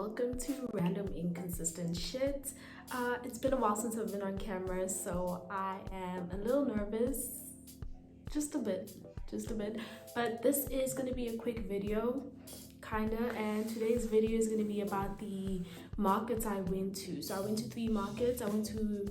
welcome to Random Inconsistent Shit. It's been a while since I've been on camera, so I am a little nervous, just a bit, but this is going to be a quick video, kinda, and today's video is going to be about the markets I went to. So I went to 3 markets. I went to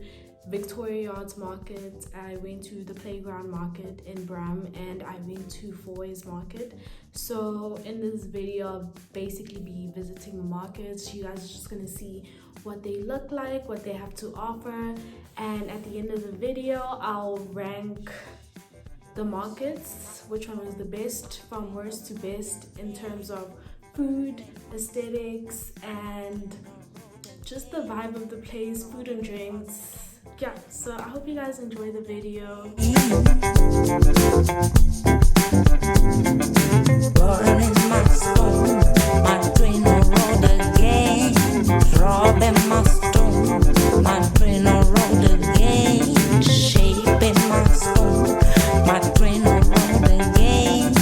Victoria Yards Market, I went to the Playground Market in Bram, and I went to Fourways Market. So in this video, I'll basically be visiting the markets. You guys are just gonna see what they look like, what they have to offer, and at the end of the video, I'll rank the markets, which one was the best from worst to best in terms of food, aesthetics, and just the vibe of the place, food and drinks. Yeah, so I hope you guys enjoy the video. Burning my stone, my train road again. Robbing my stone, my train road again. Shaping my stone, my train road again.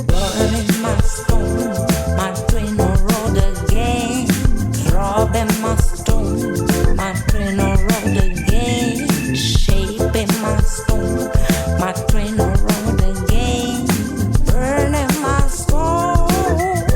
Burning my stone, my train road again. Robbing my stone, my train road again. Shaping my stone, my train road again. Burning my stone.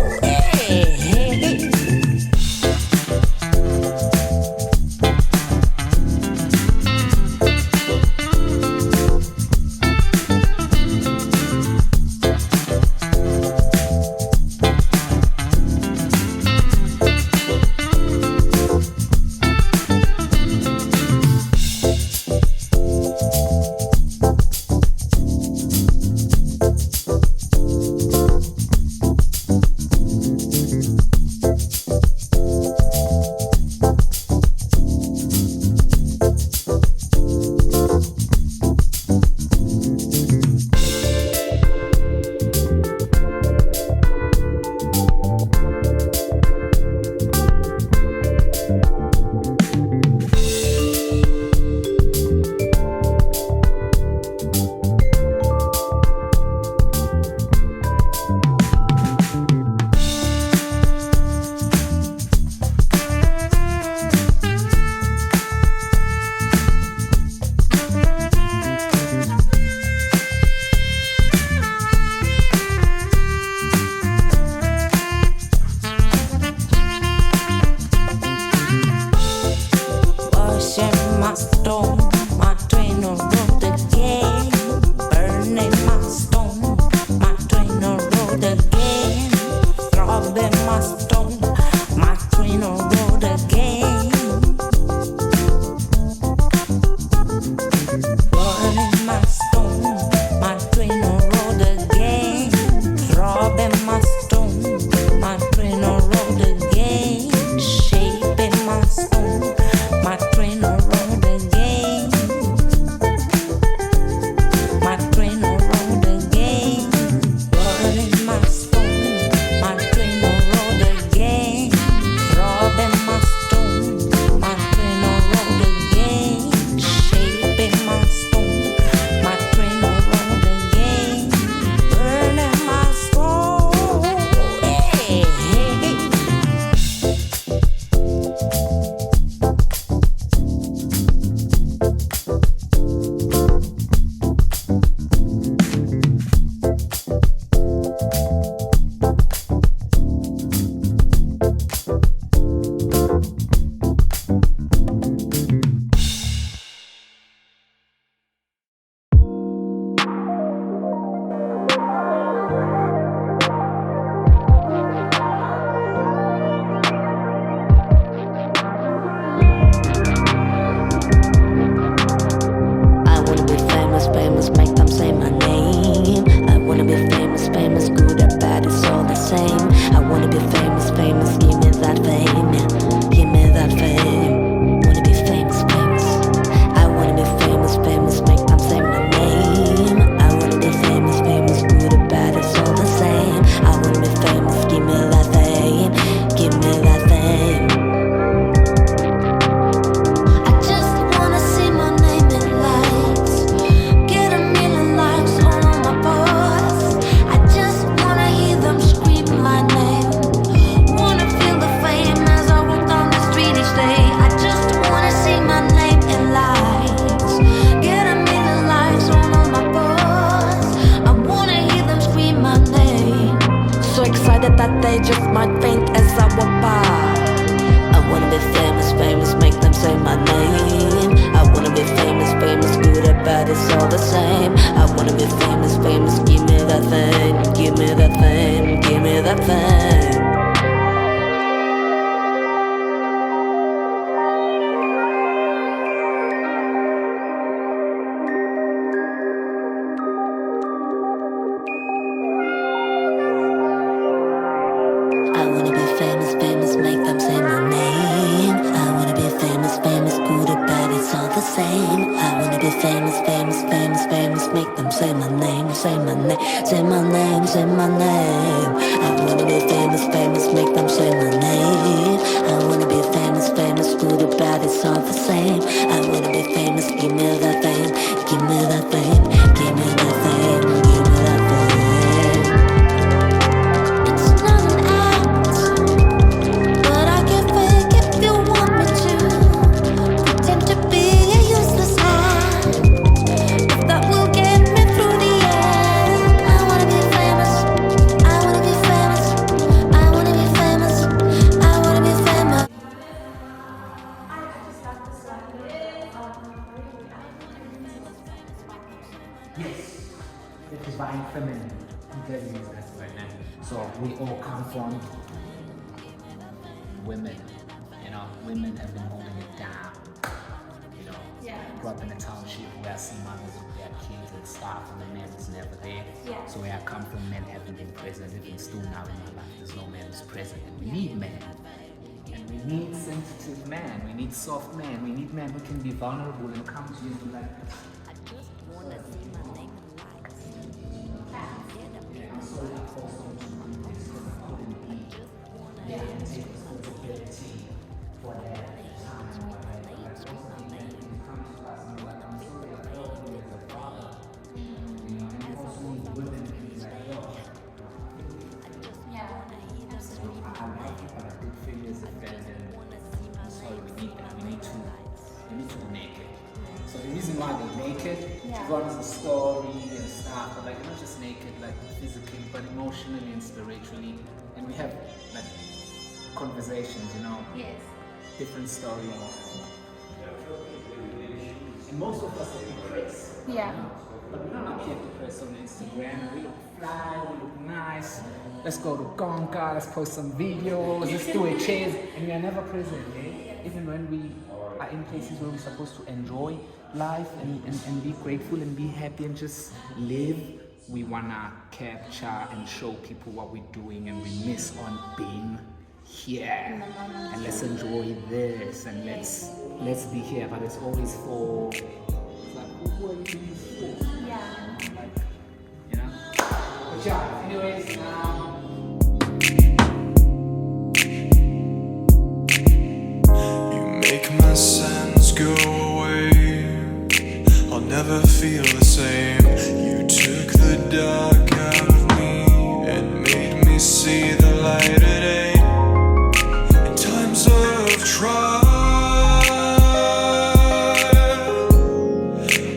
we all come from women. Women have been holding it down. Grew up in a township where I see mothers with their kids and stuff, and the man is never there. So where I come from, men haven't been present. Even still now in my life, there's no man who's present. And we need men. And we need sensitive men. We need soft men. We need men who can be vulnerable and come to you and be like, I'm sorry I forced you to do this because I couldn't be there and take responsibility for that time. We need to go naked. So the reason why they're naked, everyone has a story and stuff, but like not just naked, like physically, but emotionally and spiritually. And we have like conversations, different stories. And most of us are depressed. But we don't appear depressed on Instagram. We look fly, we look nice. Let's go to Gonka, let's post some videos, let's do a chase, and we are never present, even when we are in places where we're supposed to enjoy life and be grateful and be happy and just live. We wanna capture and show people what we're doing, and we miss on being here. And let's enjoy this, and let's be here. But it's always for who are you doing this for? But anyways, make my sins go away. I'll never feel the same. You took the dark out of me and made me see the light of day. In times of trial,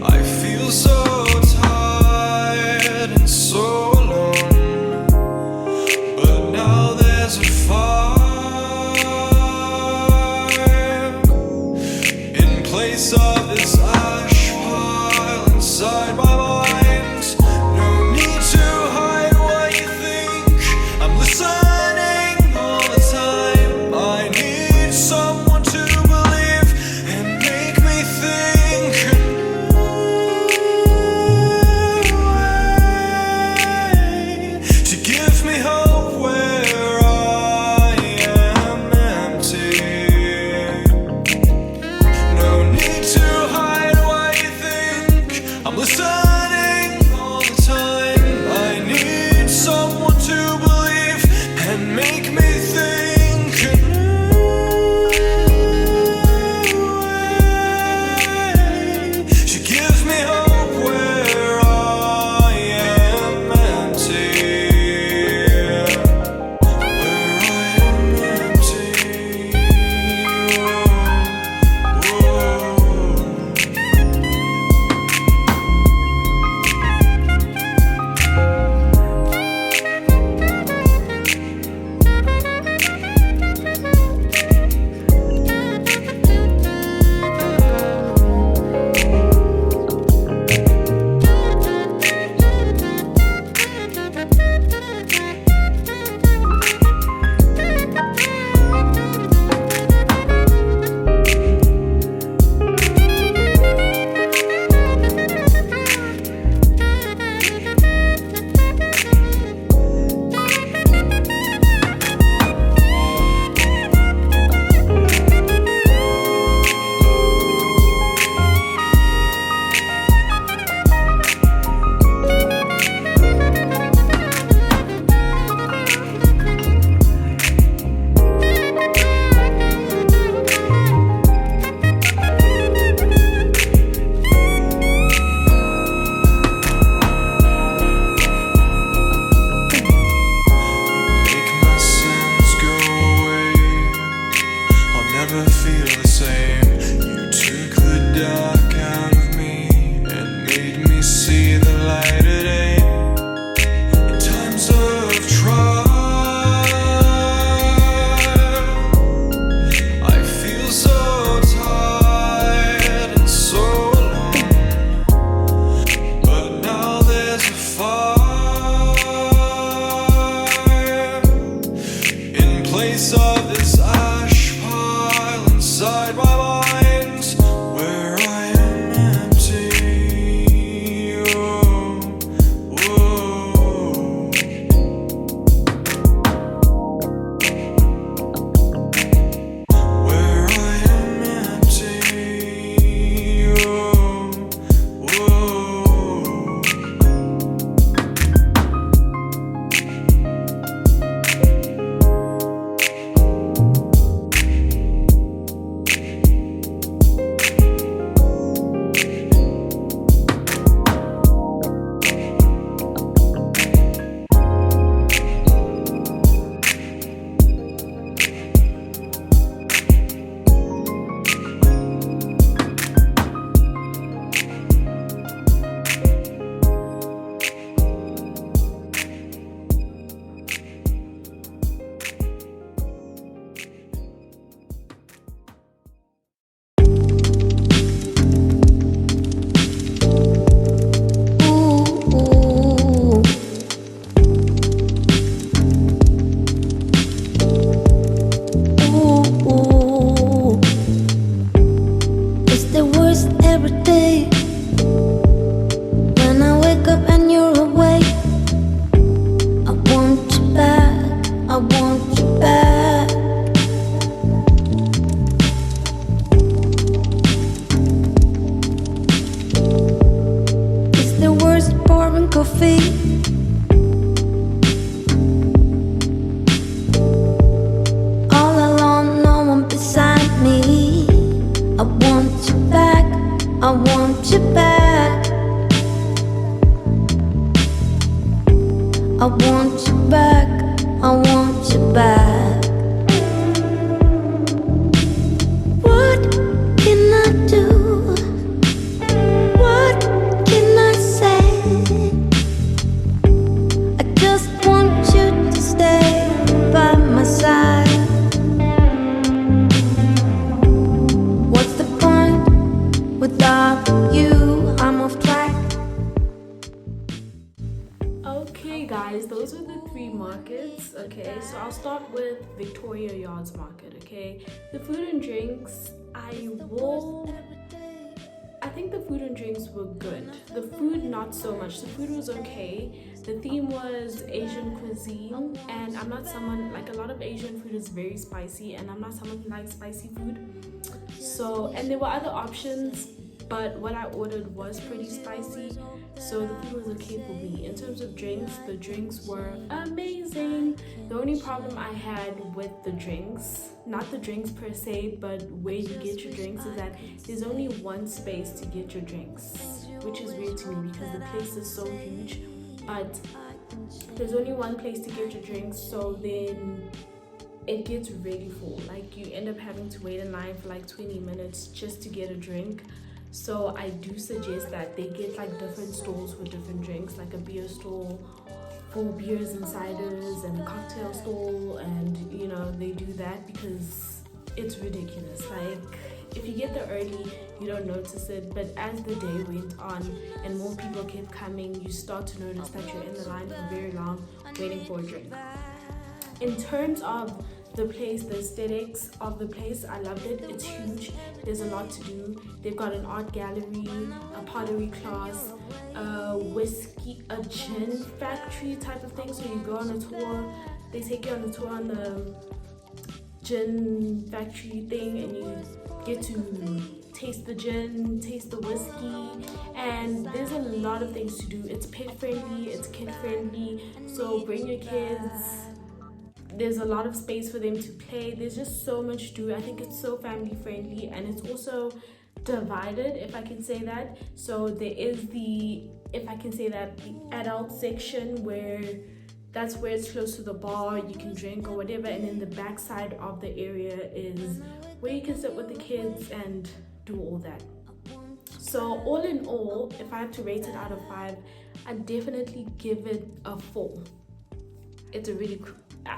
I feel so tired and so alone. But now there's a fire place of this ash pile inside my mind. No need to hide what you think. I'm listening all the time. I need someone to believe and make me think a new way, to give me hope where I am empty. I'm listening all the time. I need someone to believe and make me think a new way, to give me hope where I am empty. Where I am empty. feet. All alone, no one beside me. I want you back, I want you back. I want you back, I want you back. What can I do? What can I say? I just want you to stay by my side. What's the point without you? I'm off track. Okay guys, those are the 3 markets. Okay, so I'll start with Victoria Yards Market. Okay, the food and drinks, I think the food and drinks were good. The food, not so much. The food was okay. The theme was Asian cuisine, and I'm not someone, like, a lot of Asian food is very spicy, and I'm not someone who likes spicy food. So, and there were other options, but what I ordered was pretty spicy, so the food was okay for me. In terms of drinks, the drinks were amazing. The only problem I had with the drinks, not the drinks per se, but where you get your drinks, is that there's only one space to get your drinks, which is weird to me because the place is so huge, but there's only one place to get your drinks, so then it gets really full. Like, you end up having to wait in line for like 20 minutes just to get a drink. So I do suggest that they get like different stalls for different drinks, like a beer stall for beers and ciders, and a cocktail stall, and you know, they do that because it's ridiculous. Like, if you get there early, you don't notice it, but as the day went on and more people kept coming, you start to notice that you're in the line for very long waiting for a drink. In terms of the place, the aesthetics of the place, I loved it. It's huge. There's a lot to do. They've got an art gallery, a pottery class, a gin factory type of thing. So you go on a tour. They take you on a tour on the gin factory thing, and you get to taste the gin, taste the whiskey, and there's a lot of things to do. It's pet friendly, it's kid friendly, so bring your kids. There's a lot of space for them to play. There's just so much to do. I think it's so family friendly, and it's also divided, if I can say that. So there is the adult section, where that's where it's close to the bar, you can drink or whatever, and then the back side of the area is where you can sit with the kids and do all that. So all in all, if I have to rate it out of 5, I'd definitely give it a 4. It's a really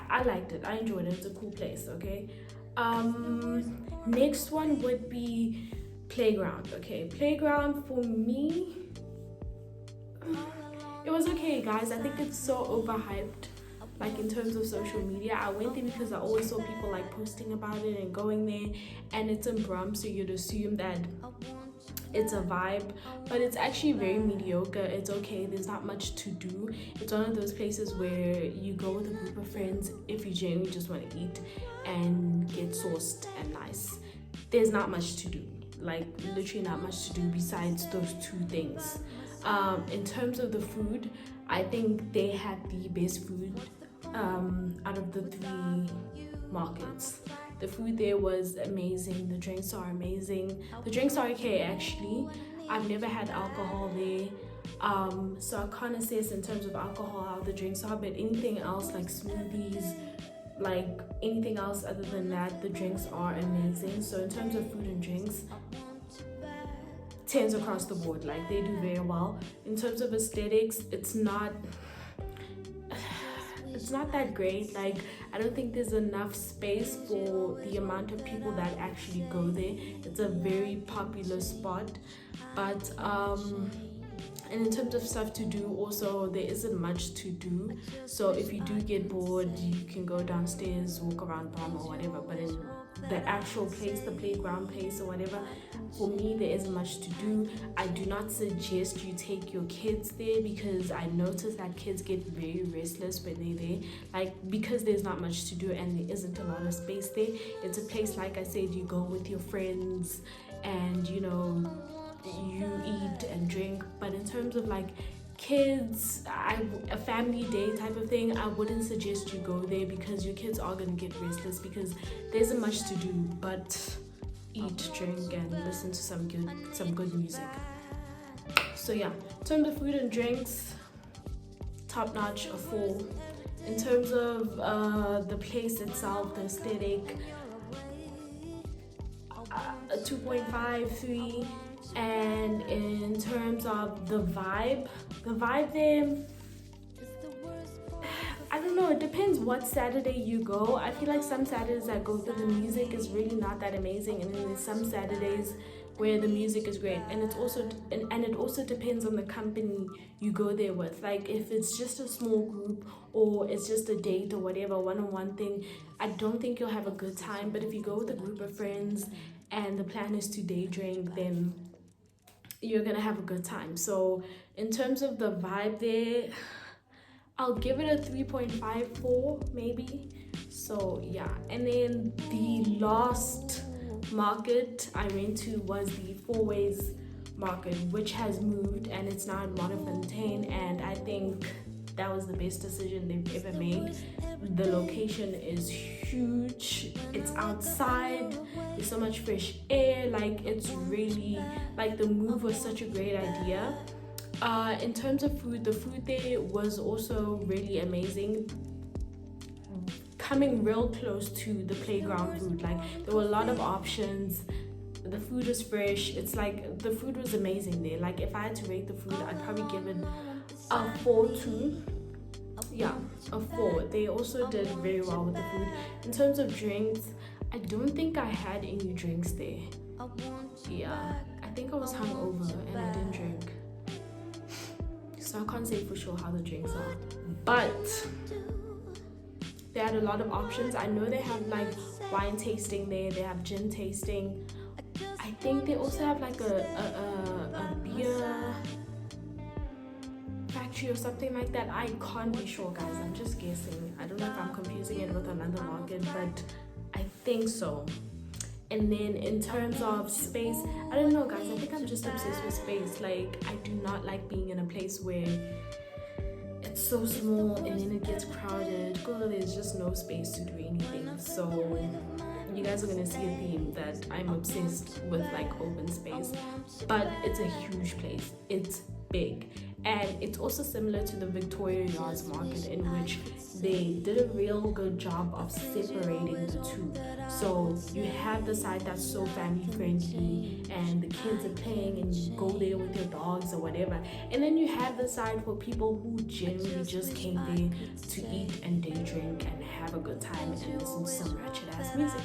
I liked it. I enjoyed it. It's a cool place. Okay. Next one would be Playground. Okay, Playground for me, it was okay, guys. I think it's so overhyped, like in terms of social media. I went there because I always saw people like posting about it and going there, and it's in Brum, so you'd assume that it's a vibe, but it's actually very mediocre. It's okay, there's not much to do. It's one of those places where you go with a group of friends if you genuinely just want to eat and get sauced and nice. There's not much to do, like literally not much to do besides those 2 things. In terms of the food, I think they had the best food out of the 3 markets. The food there was amazing. The drinks are amazing. The drinks are okay, actually. I've never had alcohol there, so I can't assess in terms of alcohol how the drinks are, but anything else like smoothies, like anything else other than that, the drinks are amazing. So in terms of food and drinks, 10s across the board. Like, they do very well. In terms of aesthetics, it's not that great. Like, I don't think there's enough space for the amount of people that actually go there. It's a very popular spot, but and in terms of stuff to do, also there isn't much to do. So if you do get bored, you can go downstairs, walk around Brum or whatever, but in the actual place, the playground place or whatever, for me there isn't much to do. I do not suggest you take your kids there, because I notice that kids get very restless when they're there, like, because there's not much to do and there isn't a lot of space there. It's a place, like I said, you go with your friends and, you know, you eat and drink. But in terms of like kids, a family day type of thing, I wouldn't suggest you go there because your kids are going to get restless because there isn't much to do but eat, drink, and listen to some good music. So yeah, in terms of food and drinks, top notch, a 4. In terms of the place itself, the aesthetic, a 2.5, 3. And in terms of the vibe there, I don't know, it depends what Saturday you go. I feel like some Saturdays I go through, the music is really not that amazing, and then there's some Saturdays where the music is great, and it also depends on the company you go there with. Like if it's just a small group or it's just a date or whatever, one-on-one thing, I don't think you'll have a good time. But if you go with a group of friends and the plan is to day drink, then you're gonna have a good time. So in terms of the vibe there, I'll give it a 3.54 maybe. So yeah, and then the last market I went to was the Fourways market, which has moved and it's now in Modderfontein, and I think that was the best decision they've ever made. The location is huge, it's outside, there's so much fresh air, like it's really, like the move was such a great idea. In terms of food, the food there was also really amazing, coming real close to the playground food. Like there were a lot of options, the food was fresh, it's like the food was amazing there. Like if I had to rate the food, I'd probably give it a 4 too. Yeah, a 4. They also did very well with the food. In terms of drinks, I don't think I had any drinks there. Yeah, I think I was hungover and I didn't drink, so I can't say for sure how the drinks are, but they had a lot of options. I know they have like wine tasting there, they have gin tasting. I think they also have like a beer factory or something like that. I can't be sure, guys, I'm just guessing. I don't know if I'm confusing it with another market, but I think so. And then in terms of space, I don't know, guys, I think I'm just obsessed with space. Like I do not like being in a place where it's so small and then it gets crowded. Girl, there's just no space to do anything. So you guys are gonna see a theme that I'm obsessed with, like open space. But it's a huge place, it's big, and it's also similar to the Victoria Yards market, in which they did a real good job of separating the two. So you have the side that's so family friendly and the kids are playing and you go there with your dogs or whatever, and then you have the side for people who generally just came there to eat and day drink and have a good time and listen to some ratchet ass music,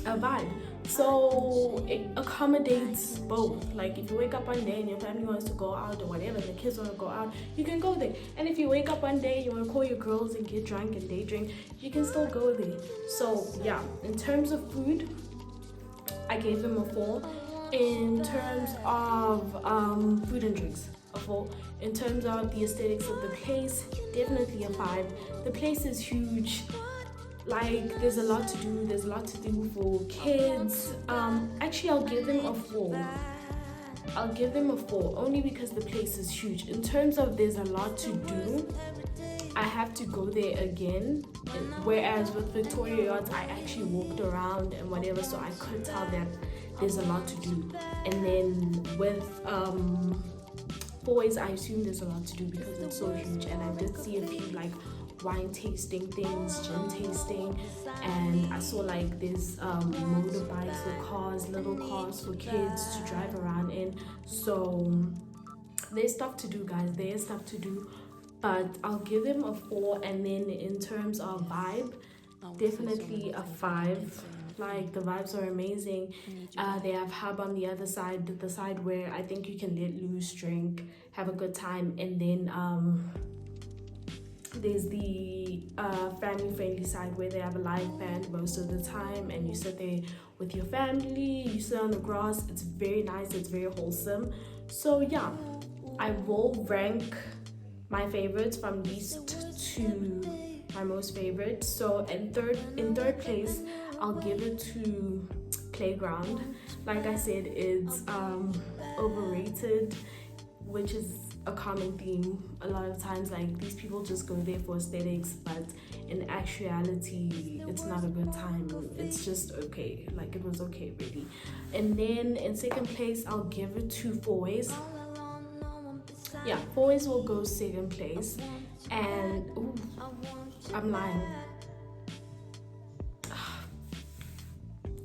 a vibe. So it accommodates both. Like if you wake up one day and your family wants to go out or whatever, the kids want to go out, you can go there. And if you wake up one day, you want to call your girls and get drunk and day drink, you can still go there. So yeah, in terms of food, I gave them a 4. In terms of food and drinks, a 4. In terms of the aesthetics of the place, definitely a 5. The place is huge. Like there's a lot to do for kids. Actually, I'll give them a 4. I'll give them a 4 only because the place is huge. In terms of there's a lot to do, I have to go there again, whereas with Victoria Yards I actually walked around and whatever, so I could tell that there's a lot to do. And then with Fourways, I assume there's a lot to do because it's so huge, and I did see a few like wine tasting things, gin tasting, and I saw like there's motorbikes or cars, little cars for kids to drive around in. So there's stuff to do, guys, there's stuff to do, but I'll give them a 4. And then in terms of vibe, definitely a 5. Like the vibes are amazing. They have hub on the other side, the side where I think you can let loose, drink, have a good time, and then there's the family friendly side where they have a live band most of the time, and you sit there with your family, you sit on the grass. It's very nice, it's very wholesome. So yeah, I will rank my favorites from least to my most favorite. So in third place, I'll give it to Playground. Like I said, it's overrated, which is a common theme a lot of times. Like, these people just go there for aesthetics, but in actuality it's not a good time. It's just okay, like it was okay really. And then in second place I'll give it to Fourways. Yeah, Fourways will go second place. And ooh, I'm lying.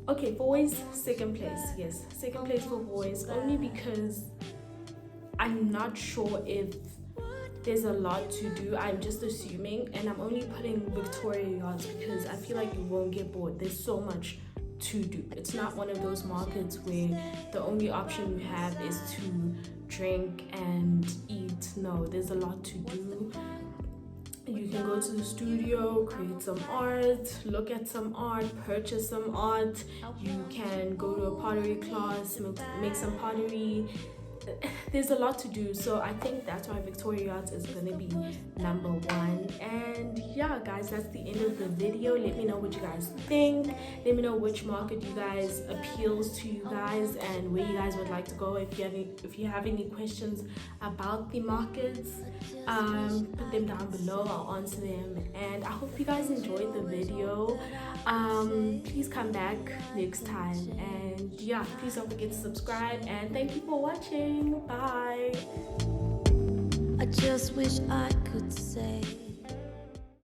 Okay, Fourways second place. Yes, second place for Fourways, only because I'm not sure if there's a lot to do. I'm just assuming, and I'm only putting Victoria Yards because I feel like you won't get bored. There's so much to do. It's not one of those markets where the only option you have is to drink and eat. No, there's a lot to do. You can go to the studio, create some art, look at some art, purchase some art. You can go to a pottery class, make some pottery. There's a lot to do, so I think that's why Victoria Yards is gonna be number one. And yeah guys, that's the end of the video. Let me know what you guys think. Let me know which market you guys appeals to you guys and where you guys would like to go. If you have any questions about the markets, put them down below. I'll answer them. And I hope you guys enjoyed the video. Please come back next time, and yeah, please don't forget to subscribe, and thank you for watching. Bye. I just wish I could say